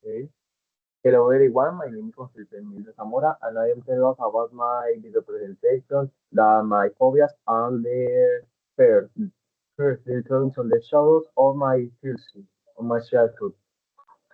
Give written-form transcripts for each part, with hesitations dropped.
Okay. Hello everyone, my name is José Zamora and I am telling us about my video presentation, my phobias and the fears. First, the terms on the shadows of my fears of my childhood.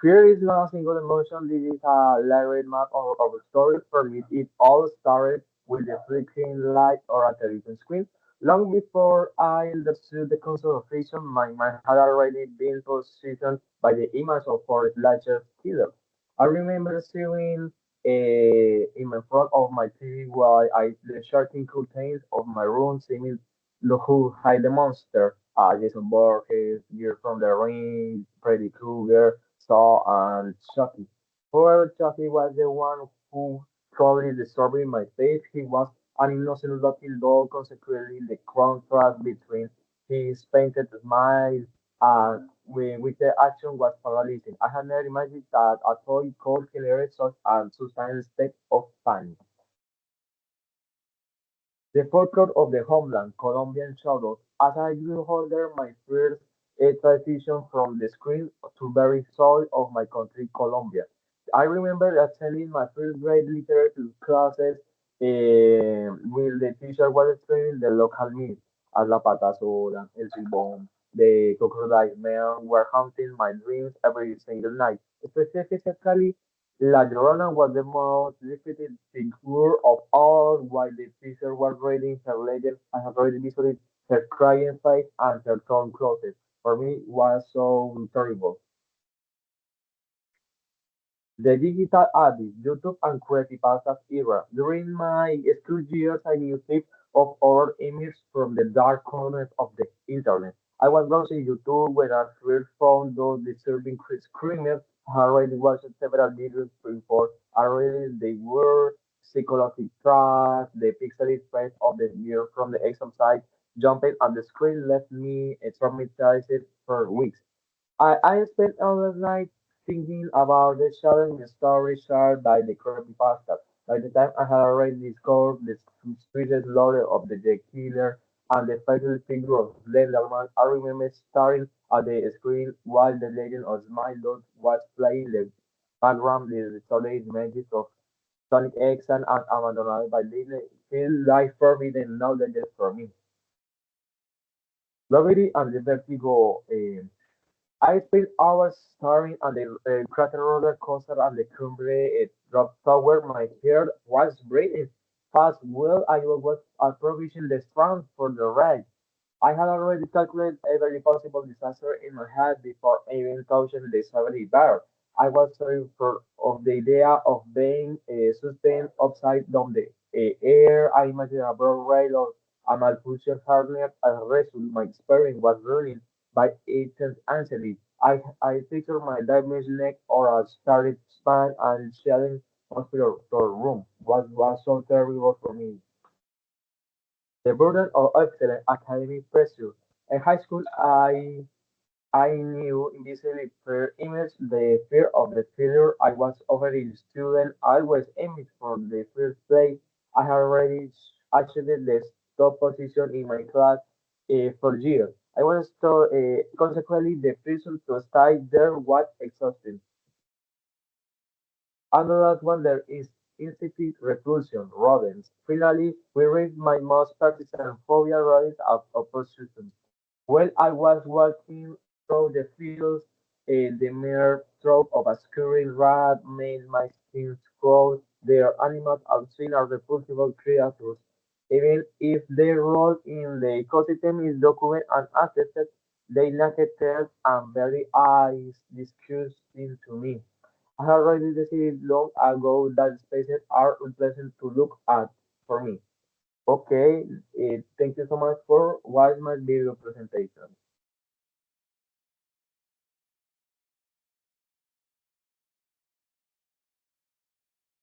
Fear is not a single emotion, this is a layered map of a story. For me, it all started with the flickering light or a television screen. Long before I understood the concept of fiction, my mind had already been positioned by the image of Forest Lasher's killer. I remember sitting in front of my TV while the shocking curtains of my room seeming who hide the monster. Jason Borges, Gear from the Ring, Freddy Krueger, Saw, and Chucky. However, Chucky was the one who probably disturbed my faith. He was an innocent looking doll, consequently the contrast between his painted smile and with the action was paralyzing. I had never imagined that a toy could generate such a sustained state of panic. The folklore of the homeland, Colombian shadows. As I grew older, my first transition from the screen to very soil of my country, Colombia. I remember attending my first grade literature classes with the teacher was explaining the local myths, as La Pata Sola, El Silbón, the Crocodile Man were haunting my dreams every single night. Specifically, La Llorona was the most defeated figure of all. While the teacher was reading her legend, I had already visited her crying face and her torn clothes. For me, it was so terrible. The digital age, YouTube and creepypastas era. During my school years, I knew tips of horror images from the dark corners of the internet. I was browsing YouTube when I first found those disturbing screamers. I already watched several videos before I realized they were psychological trash. The pixely face of the girl from the exam site jumping on the screen left me traumatized for weeks. I spent all the night thinking about the challenging story shared by the creepypasta. By the time I had already discovered the twisted lore of the J Killer and the fatal figure of Slenderman, I remember staring at the screen while the legend of Smile Dot was playing in the background. The solid images of Sonic X and abandoned by Disney feel like forbidden knowledge for me. Gravity and the Vertigo. I spent hours staring at the crater roller coaster and the Cumbre drop tower. My heart was breathing fast while I was approaching the strand for the ride. I had already calculated every possible disaster in my head before even touching the safety bar. I was sorry for of the idea of being sustained upside down the air. I imagined a broad rail or a malfunction harness. As a result, my experience was ruined by intense anxiety. I pictured my damaged neck or a started spine and shelling hospital room. What was so terrible for me? The burden of excellent academic pressure. In high school, I knew invisibly fear image the fear of the failure. I was already a student. I was aiming for the first place. I had already achieved the top position in my class for years. I was so consequently the person to stay there was exhausting. Another one there is instinct repulsion, rodents. Finally, we reached my most partisan phobia rodents of opposition. While I was walking through the fields, the mere thought of a scurrying rat made my skin crawl. Their animals outseen are repulsive creatures. Even if their role in the ecosystem is documented and accepted, they lack tails and very eyes disgusting to me. I have already decided long ago that spaces are unpleasant to look at for me. Okay, thank you so much for watching my video presentation.